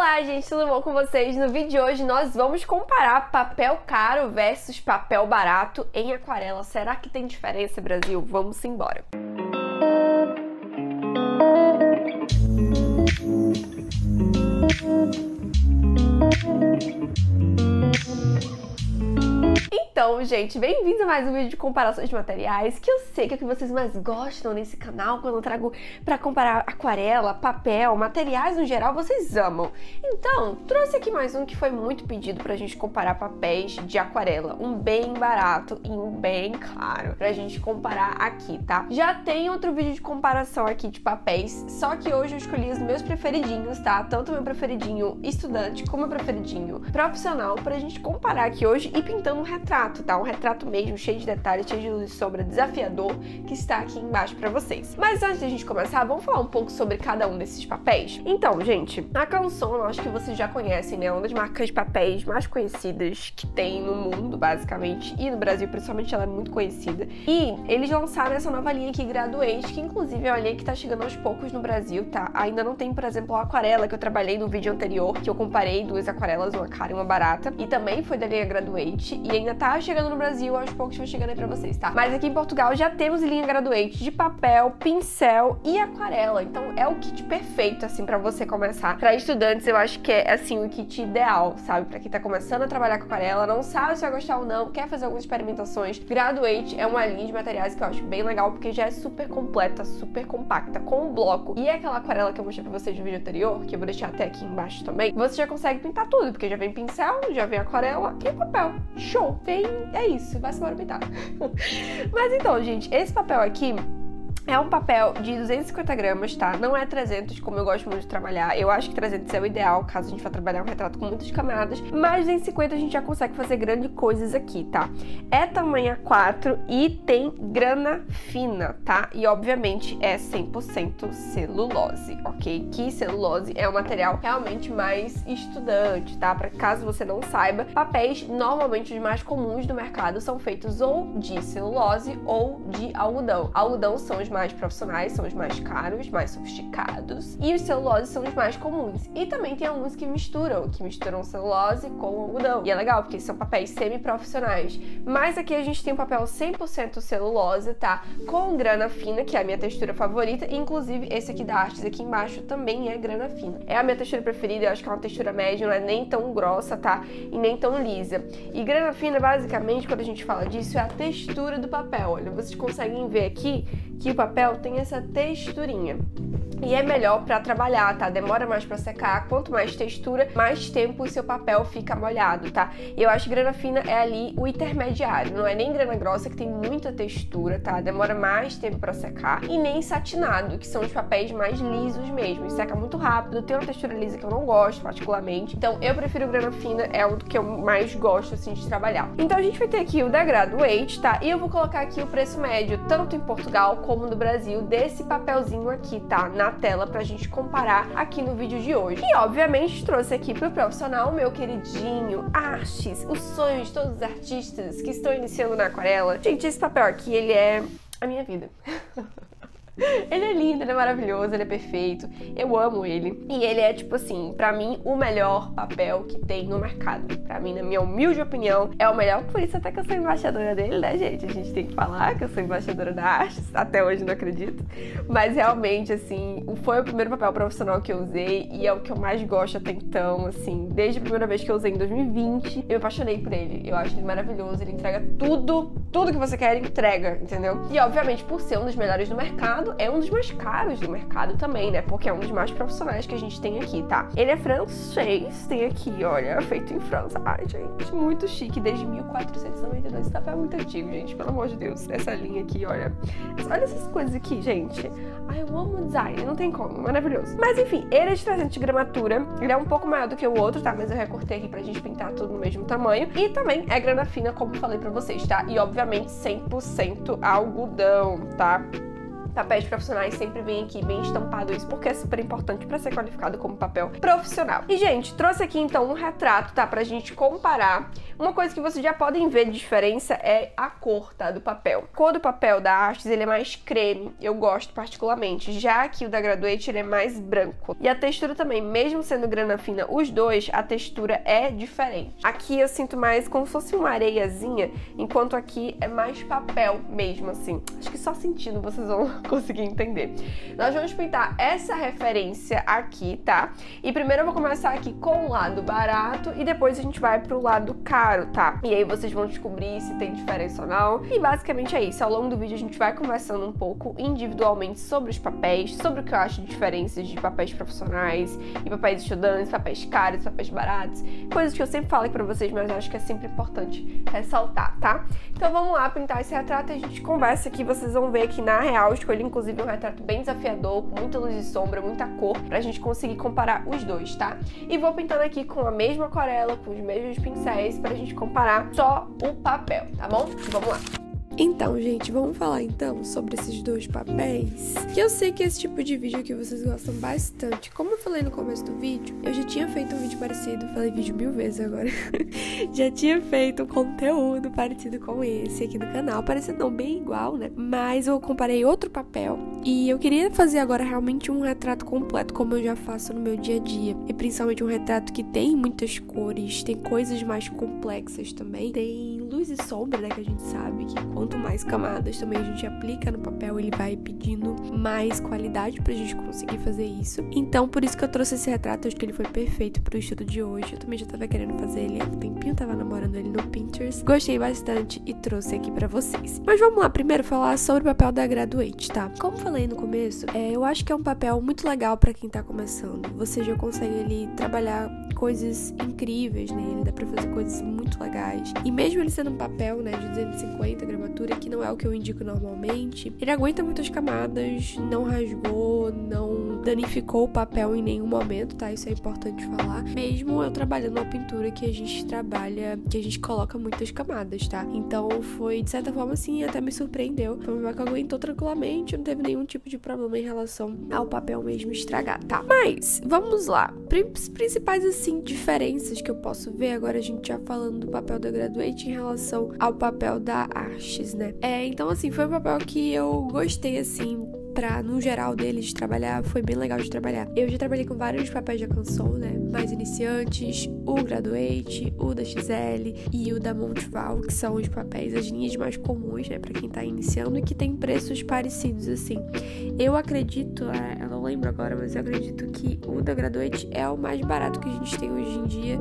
Olá, gente, tudo bom com vocês? No vídeo de hoje nós vamos comparar papel caro versus papel barato em aquarela. Será que tem diferença, Brasil? Vamos embora! Então, gente, bem-vindos a mais um vídeo de comparações de materiais, que eu sei que é o que vocês mais gostam nesse canal, quando eu trago pra comparar aquarela, papel, materiais no geral, vocês amam. Então, trouxe aqui mais um que foi muito pedido pra gente comparar papéis de aquarela, um bem barato e um bem caro, pra gente comparar aqui, tá? Já tem outro vídeo de comparação aqui de papéis, só que hoje eu escolhi os meus preferidinhos, tá? Tanto o meu preferidinho estudante como o meu preferidinho profissional, pra gente comparar aqui hoje e pintando um retrato, tá? Um retrato mesmo, cheio de detalhes, cheio de luz e sombra, desafiador, que está aqui embaixo pra vocês. Mas antes da gente começar, vamos falar um pouco sobre cada um desses papéis? Então, gente, a Canson, eu acho que vocês já conhecem, né? Uma das marcas de papéis mais conhecidas que tem no mundo, basicamente, e no Brasil, principalmente, ela é muito conhecida. E eles lançaram essa nova linha aqui, Graduate, que inclusive é uma linha que tá chegando aos poucos no Brasil, tá? Ainda não tem, por exemplo, a aquarela, que eu trabalhei no vídeo anterior, que eu comparei duas aquarelas, uma cara e uma barata, e também foi da linha Graduate, e ainda tá chegando no Brasil, aos poucos vai chegando aí pra vocês, tá? Mas aqui em Portugal já temos linha Graduate de papel, pincel e aquarela, então é o kit perfeito, assim, pra você começar. Pra estudantes, eu acho que é, assim, o kit ideal, sabe? Pra quem tá começando a trabalhar com aquarela, não sabe se vai gostar ou não, quer fazer algumas experimentações. Graduate é uma linha de materiais que eu acho bem legal, porque já é super completa, super compacta, com o bloco. E é aquela aquarela que eu mostrei pra vocês no vídeo anterior, que eu vou deixar até aqui embaixo também, você já consegue pintar tudo, porque já vem pincel, já vem aquarela e papel. Show! É isso, vai se embora pintar. Mas então, gente, esse papel aqui é um papel de 250 gramas, tá? Não é 300, como eu gosto muito de trabalhar. Eu acho que 300 é o ideal, caso a gente vá trabalhar um retrato com muitas camadas. Mas 250 a gente já consegue fazer grandes coisas aqui, tá? É tamanho A4 e tem grana fina, tá? E, obviamente, é 100% celulose, ok? Que celulose é um material realmente mais estudante, tá? Pra caso você não saiba, papéis, normalmente os mais comuns do mercado, são feitos ou de celulose ou de algodão. Algodão são os mais profissionais, são os mais caros, mais sofisticados, e os celulose são os mais comuns. E também tem alguns que misturam celulose com algodão. E é legal, porque são papéis semi-profissionais. Mas aqui a gente tem um papel 100% celulose, tá? Com grana fina, que é a minha textura favorita, e inclusive esse aqui da Artes aqui embaixo também é grana fina. É a minha textura preferida, eu acho que é uma textura média, não é nem tão grossa, tá? E nem tão lisa. E grana fina, basicamente, quando a gente fala disso, é a textura do papel. Olha, vocês conseguem ver aqui que o papel tem essa texturinha. E é melhor para trabalhar, tá? Demora mais para secar. Quanto mais textura, mais tempo o seu papel fica molhado, tá? E eu acho que grana fina é ali o intermediário. Não é nem grana grossa, que tem muita textura, tá? Demora mais tempo para secar. E nem satinado, que são os papéis mais lisos mesmo. E seca muito rápido. Tem uma textura lisa que eu não gosto, particularmente. Então, eu prefiro grana fina. É o que eu mais gosto, assim, de trabalhar. Então, a gente vai ter aqui o da Graduate, tá? E eu vou colocar aqui o preço médio, tanto em Portugal como no Brasil, desse papelzinho aqui, tá? Na tela pra gente comparar aqui no vídeo de hoje. E obviamente trouxe aqui pro profissional, meu queridinho Artes, o sonho de todos os artistas que estão iniciando na aquarela. Gente, esse papel aqui, ele é a minha vida. Ele é lindo, ele é maravilhoso, ele é perfeito, eu amo ele. E ele é, tipo assim, pra mim, o melhor papel que tem no mercado. Pra mim, na minha humilde opinião, é o melhor. Por isso até que eu sou embaixadora dele, né, gente? A gente tem que falar que eu sou embaixadora da Artes. Até hoje não acredito. Mas realmente, assim, foi o primeiro papel profissional que eu usei e é o que eu mais gosto até então, assim. Desde a primeira vez que eu usei em 2020, eu me apaixonei por ele. Eu acho ele maravilhoso, ele entrega tudo que você quer, ele entrega, entendeu? E obviamente, por ser um dos melhores do mercado, é um dos mais caros do mercado também, né? Porque é um dos mais profissionais que a gente tem aqui, tá? Ele é francês, tem aqui, olha, feito em França. Ai, gente, muito chique, desde 1492. Esse papel é muito antigo, gente, pelo amor de Deus. Essa linha aqui, olha. Olha essas coisas aqui, gente. Ai, eu amo o design, não tem como, maravilhoso. Mas enfim, ele é de 300 de gramatura, ele é um pouco maior do que o outro, tá? Mas eu recortei aqui pra gente pintar tudo no mesmo tamanho. E também é grana fina, como falei pra vocês, tá? E obviamente 100% algodão, tá? papéis profissionais sempre vem aqui bem estampado isso, porque é super importante para ser qualificado como papel profissional. E, gente, trouxe aqui então um retrato, tá? Pra gente comparar. Uma coisa que vocês já podem ver de diferença é a cor, tá? Do papel. A cor do papel da Artes, ele é mais creme, eu gosto particularmente, já que o da Graduate ele é mais branco. E a textura também, mesmo sendo grana fina, os dois, a textura é diferente. Aqui eu sinto mais como se fosse uma areiazinha, enquanto aqui é mais papel mesmo, assim. Acho que só sentindo vocês vão conseguir entender. Nós vamos pintar essa referência aqui, tá? E primeiro eu vou começar aqui com o lado barato e depois a gente vai pro lado caro, tá? E aí vocês vão descobrir se tem diferença ou não. E basicamente é isso. Ao longo do vídeo a gente vai conversando um pouco individualmente sobre os papéis, sobre o que eu acho de diferenças de papéis profissionais e papéis estudantes, papéis caros, papéis baratos, coisas que eu sempre falo aqui pra vocês, mas acho que é sempre importante ressaltar, tá? Então vamos lá pintar esse retrato e a gente conversa aqui, vocês vão ver que na real eu escolhi inclusive um retrato bem desafiador, com muita luz e sombra, muita cor, pra gente conseguir comparar os dois, tá? E vou pintando aqui com a mesma aquarela, com os mesmos pincéis, pra gente comparar só o papel, tá bom? Vamos lá! Então, gente, vamos falar então sobre esses dois papéis, que eu sei que esse tipo de vídeo aqui vocês gostam bastante. Como eu falei no começo do vídeo, eu já tinha feito um vídeo parecido, falei vídeo 1000 vezes agora, já tinha feito um conteúdo parecido com esse aqui no canal, parecido não, bem igual, né? Mas eu comparei outro papel e eu queria fazer agora realmente um retrato completo, como eu já faço no meu dia a dia, e principalmente um retrato que tem muitas cores, tem coisas mais complexas também, tem luz e sombra, né, que a gente sabe que quanto mais camadas também a gente aplica no papel, ele vai pedindo mais qualidade pra gente conseguir fazer isso. Então, por isso que eu trouxe esse retrato, acho que ele foi perfeito pro estudo de hoje. Eu também já tava querendo fazer ele há um tempinho, tava namorando ele no Pinterest. Gostei bastante e trouxe aqui pra vocês. Mas vamos lá, primeiro falar sobre o papel da Graduate, tá? Como falei no começo, eu acho que é um papel muito legal pra quem tá começando. Você já consegue ali trabalhar coisas incríveis nele, dá pra fazer coisas muito legais. E mesmo ele sendo um papel, né, de 250 gramatura, que não é o que eu indico normalmente, ele aguenta muitas camadas, não rasgou, não danificou o papel em nenhum momento, tá? Isso é importante falar. Mesmo eu trabalhando uma pintura que a gente trabalha, que a gente coloca muitas camadas, tá? Então foi, de certa forma, assim, até me surpreendeu. Foi um papel que aguentou tranquilamente, não teve nenhum tipo de problema em relação ao papel mesmo estragar, tá? Mas, vamos lá. Principais, assim, diferenças que eu posso ver, agora a gente já falando do papel da Graduate em relação ao papel da Arches, né? Então, assim, foi um papel que eu gostei, assim, no geral dele de trabalhar, foi bem legal de trabalhar. Eu já trabalhei com vários papéis da Canson, né? Mais iniciantes, o Graduate, o da XL e o da Montval, que são os papéis, as linhas mais comuns, né? Pra quem tá iniciando e que tem preços parecidos, assim. Eu acredito, eu não lembro agora, mas eu acredito que o da Graduate é o mais barato que a gente tem hoje em dia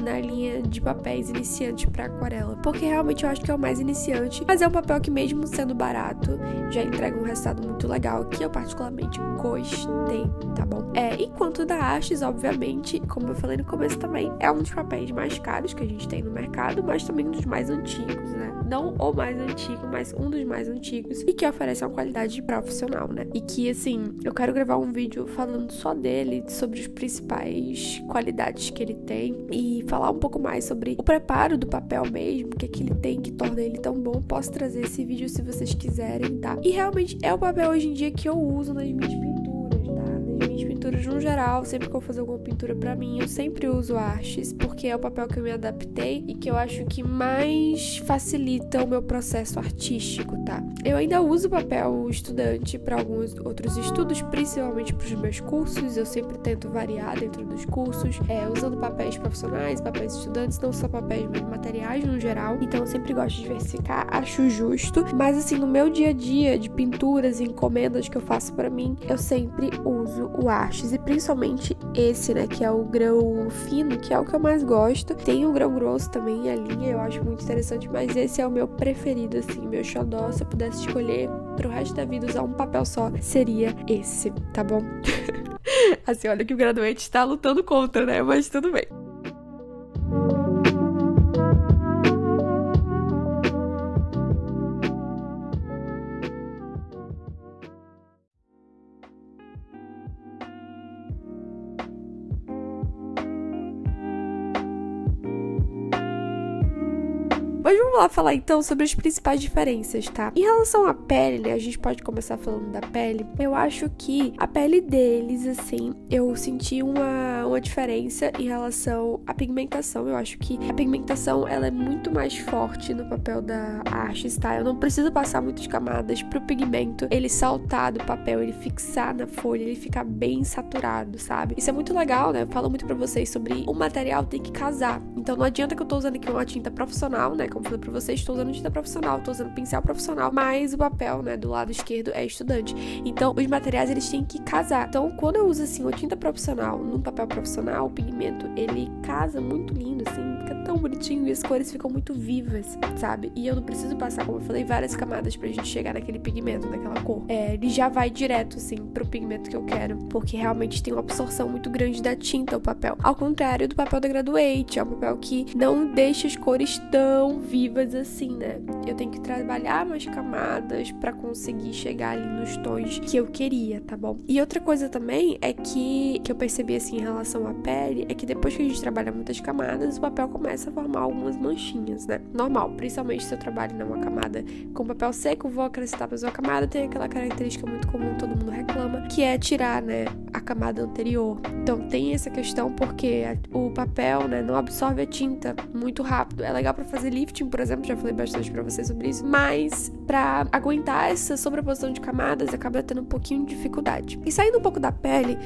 na linha de papéis iniciantes pra aquarela. Porque realmente eu acho que é o mais iniciante, mas é um papel que mesmo sendo barato, já entrega um resultado muito legal, que eu particularmente gostei, tá bom? E quanto da Arches, obviamente, como eu falei no começo também, é um dos papéis mais caros que a gente tem no mercado, mas também um dos mais antigos, né? Não o mais antigo, mas um dos mais antigos e que oferece uma qualidade profissional, né? E que, assim, eu quero gravar um vídeo falando só dele, sobre as principais qualidades que ele tem e falar um pouco mais sobre o preparo do papel mesmo, o que é que ele tem que torna ele tão bom. Posso trazer esse vídeo se vocês quiserem, tá? E realmente é o papel hoje em dia que eu uso nas minhas pinturas, tá? Nas minhas pinturas no geral, sempre que eu vou fazer alguma pintura pra mim, eu sempre uso Arches, porque é o papel que eu me adaptei e que eu acho que mais facilita o meu processo artístico, tá? Eu ainda uso papel estudante para alguns outros estudos, principalmente pros meus cursos, eu sempre tento variar dentro dos cursos, usando papéis profissionais, papéis estudantes, não só papéis, mas materiais no geral, então eu sempre gosto de diversificar, acho justo, mas assim, no meu dia a dia de pinturas e encomendas que eu faço pra mim, eu sempre uso o Arches, e principalmente esse, né, que é o grão fino, que é o que eu mais gosto. Tem o grão grosso também, a linha, eu acho muito interessante, mas esse é o meu preferido, assim, meu xodó. Se eu pudesse escolher pro resto da vida usar um papel só, seria esse, tá bom? Assim, olha que o Graduate tá lutando contra, né, mas tudo bem. Mas vamos lá falar então sobre as principais diferenças, tá? Em relação à pele, né, a gente pode começar falando da pele. Eu acho que a pele deles, assim, eu senti uma diferença em relação à pigmentação. Eu acho que a pigmentação, ela é muito mais forte no papel da Arches, tá? Eu não preciso passar muitas camadas pro pigmento ele saltar do papel, ele fixar na folha, ele ficar bem saturado, sabe? Isso é muito legal, né? Eu falo muito pra vocês sobre o material tem que casar. Então não adianta que eu tô usando aqui uma tinta profissional, né? Como eu falei pra vocês, estou usando tinta profissional, tô usando pincel profissional, mas o papel, né, do lado esquerdo é estudante. Então os materiais, eles têm que casar. Então quando eu uso, assim, uma tinta profissional num papel profissional, o pigmento, ele casa muito lindo, assim, fica tão bonitinho e as cores ficam muito vivas, sabe? E eu não preciso passar, como eu falei, várias camadas pra gente chegar naquele pigmento, naquela cor. Ele já vai direto, assim, pro pigmento que eu quero, porque realmente tem uma absorção muito grande da tinta, o papel. Ao contrário do papel da Graduate, é um papel que não deixa as cores tão vivas assim, né? Eu tenho que trabalhar mais camadas pra conseguir chegar ali nos tons que eu queria, tá bom? E outra coisa também é que eu percebi, assim, em relação à pele, é que depois que a gente trabalha muitas camadas, o papel começa a formar algumas manchinhas, né? Normal, principalmente se eu trabalho numa camada com papel seco, vou acrescentar mais uma camada, tem aquela característica muito comum, todo mundo reclama, que é tirar, né, a camada anterior. Então tem essa questão porque o papel, né, não absorve a tinta muito rápido. É legal pra fazer lifting, por exemplo, já falei bastante pra vocês sobre isso, mas pra aguentar essa sobreposição de camadas acaba tendo um pouquinho de dificuldade. E saindo um pouco da pele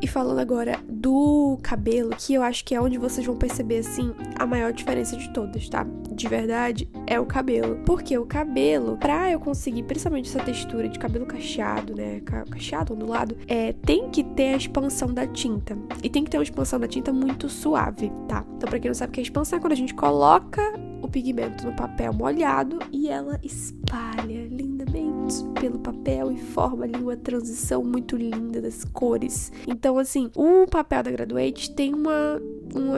e falando agora do cabelo, que eu acho que é onde vocês vão perceber, assim, a maior diferença de todas, tá? De verdade, é o cabelo. Porque o cabelo, pra eu conseguir, principalmente essa textura de cabelo cacheado, né, cacheado, ondulado, tem que ter a expansão da tinta. E tem que ter uma expansão da tinta muito suave, tá? Então, pra quem não sabe o que é expansão, é quando a gente coloca o pigmento no papel molhado e ela espalha lindamente pelo papel e forma ali uma transição muito linda das cores. Então, assim, o papel da Graduate tem uma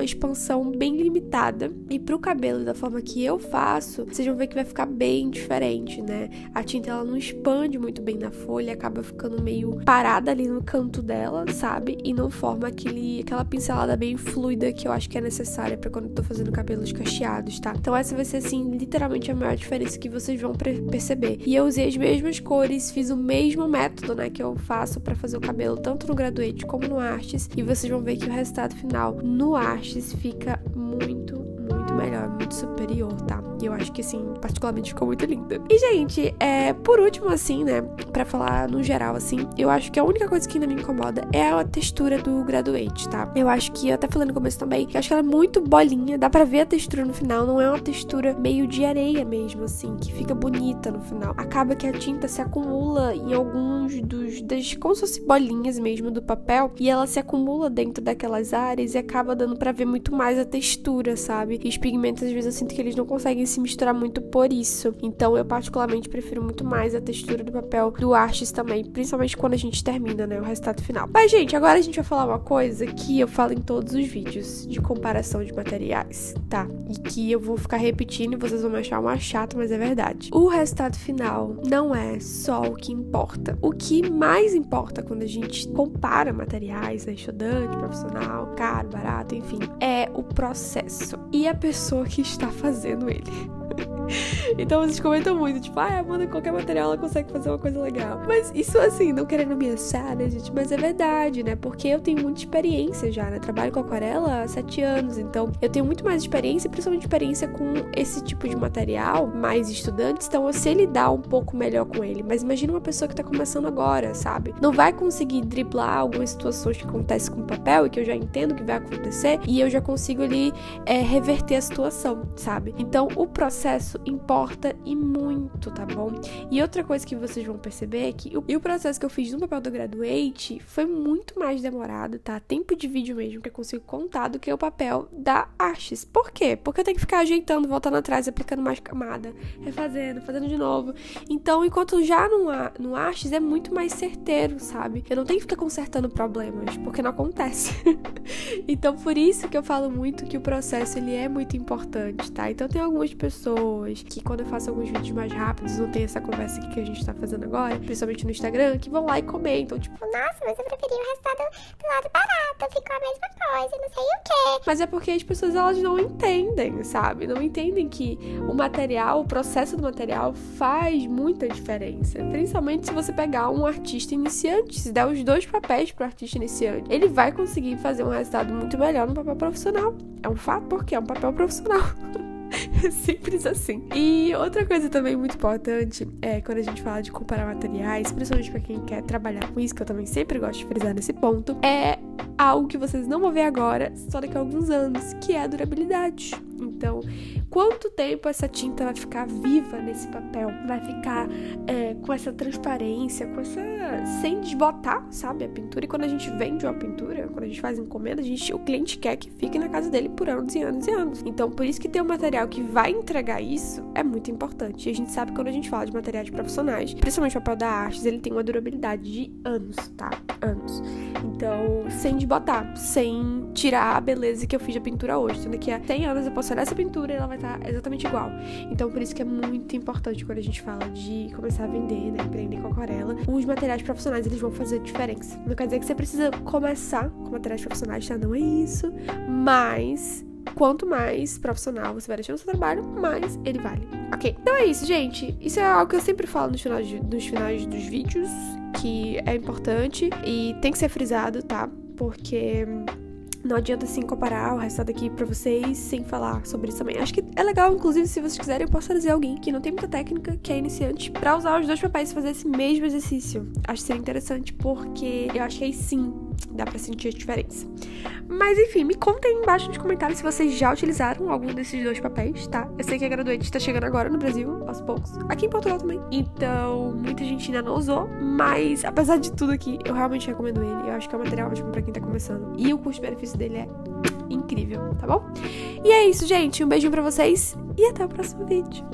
expansão bem limitada. E pro cabelo, da forma que eu faço, vocês vão ver que vai ficar bem diferente, né? A tinta, ela não expande muito bem na folha, acaba ficando meio parada ali no canto dela, sabe? E não forma aquela pincelada bem fluida que eu acho que é necessária pra quando eu tô fazendo cabelos cacheados, tá? Então essa vai ser, assim, literalmente a maior diferença que vocês vão perceber. E eu usei as mesmas cores, fiz o mesmo método, né, que eu faço pra fazer o cabelo, tanto no Graduate como no Arches, e vocês vão ver que o resultado final no Arches fica muito melhor, muito superior, tá? E eu acho que, assim, particularmente ficou muito linda. E, gente, por último, assim, né, pra falar no geral, assim, eu acho que a única coisa que ainda me incomoda é a textura do Graduate, tá? Eu acho que, eu até falei no começo também, que eu acho que ela é muito bolinha, dá pra ver a textura no final, não é uma textura meio de areia mesmo, assim, que fica bonita no final. Acaba que a tinta se acumula em alguns como se fosse bolinhas mesmo do papel, e ela se acumula dentro daquelas áreas e acaba dando pra ver muito mais a textura, sabe? E os pigmentos, às vezes, eu sinto que eles não conseguem se misturar muito por isso. Então, eu particularmente prefiro muito mais a textura do papel do Arches também, principalmente quando a gente termina, né, o resultado final. Mas, gente, agora a gente vai falar uma coisa que eu falo em todos os vídeos de comparação de materiais, tá? E que eu vou ficar repetindo e vocês vão me achar uma chata, mas é verdade. O resultado final não é só o que importa. O que mais importa quando a gente compara materiais, né, estudante, profissional, caro, barato, enfim, é o processo e a pessoa que está fazendo ele. Então vocês comentam muito, tipo, Amanda, qualquer material ela consegue fazer uma coisa legal. Mas isso, assim, não querendo me achar, né, gente? Mas é verdade, né? Porque eu tenho muita experiência já, né? Trabalho com aquarela há 7 anos, então eu tenho muito mais experiência, principalmente experiência com esse tipo de material, mais estudantes, então eu sei lidar um pouco melhor com ele. Mas imagina uma pessoa que tá começando agora, sabe? Não vai conseguir driblar algumas situações que acontecem com o papel e que eu já entendo que vai acontecer e eu já consigo ali reverter a situação, sabe? Então o processo importa e muito, tá bom? E outra coisa que vocês vão perceber é que o processo que eu fiz no papel do Graduate foi muito mais demorado, tá? Tempo de vídeo mesmo que eu consigo contar do que o papel da Arches. Por quê? Porque eu tenho que ficar ajeitando, voltando atrás, aplicando mais camada, refazendo, fazendo de novo. Então, enquanto já no Arches é muito mais certeiro, sabe? Eu não tenho que ficar consertando problemas, porque não acontece. Então, por isso que eu falo muito que o processo, ele é muito importante, tá? Então, tem algumas pessoas pessoas que quando eu faço alguns vídeos mais rápidos, não tem essa conversa aqui que a gente tá fazendo agora, principalmente no Instagram, que vão lá e comentam, tipo, nossa, mas eu preferi o resultado do lado barato, ficou a mesma coisa, não sei o quê. Mas é porque as pessoas, elas não entendem, sabe? Não entendem que o material, o processo do material faz muita diferença. Principalmente se você pegar um artista iniciante, se der os 2 papéis pro artista iniciante, ele vai conseguir fazer um resultado muito melhor no papel profissional. É um fato, porque é um papel profissional. É simples assim. E outra coisa também muito importante é quando a gente fala de comparar materiais, principalmente pra quem quer trabalhar com isso, que eu também sempre gosto de frisar nesse ponto, é algo que vocês não vão ver agora, só daqui a alguns anos, que é a durabilidade. Então, quanto tempo essa tinta vai ficar viva nesse papel? Vai ficar com essa transparência, com essa... sem desbotar, sabe, a pintura. E quando a gente vende uma pintura, quando a gente faz encomenda, o cliente quer que fique na casa dele por anos e anos e anos. Então, por isso que ter um material que vai entregar isso é muito importante. E a gente sabe que quando a gente fala de materiais profissionais, principalmente o papel da Artes, ele tem uma durabilidade de anos, tá? Anos. Então, sem desbotar, sem tirar a beleza que eu fiz da pintura hoje. Então, daqui a 100 anos eu posso olhar essa pintura e ela vai estar exatamente igual. Então, por isso que é muito importante quando a gente fala de começar a vender, né, empreender com aquarela, os materiais profissionais, eles vão fazer diferença. Não quer dizer que você precisa começar com materiais profissionais, tá? Não é isso. Mas quanto mais profissional você vai deixar no seu trabalho, mais ele vale. Ok? Então é isso, gente. Isso é algo que eu sempre falo nos finais dos vídeos, que é importante e tem que ser frisado, tá? Porque não adianta, assim, comparar o resultado aqui pra vocês sem falar sobre isso também. Acho que é legal, inclusive, se vocês quiserem, eu posso trazer alguém que não tem muita técnica, que é iniciante, pra usar os 2 papéis e fazer esse mesmo exercício. Acho que seria interessante, porque eu acho que aí sim dá pra sentir a diferença. Mas, enfim, me contem aí embaixo nos comentários se vocês já utilizaram algum desses 2 papéis, tá? Eu sei que a Graduate tá chegando agora no Brasil, aos poucos. Aqui em Portugal também. Então, muita gente ainda não usou, mas, apesar de tudo aqui, eu realmente recomendo ele. Eu acho que é um material ótimo pra quem tá começando. E o custo-benefício dele é incrível, tá bom? E é isso, gente. Um beijinho pra vocês e até o próximo vídeo.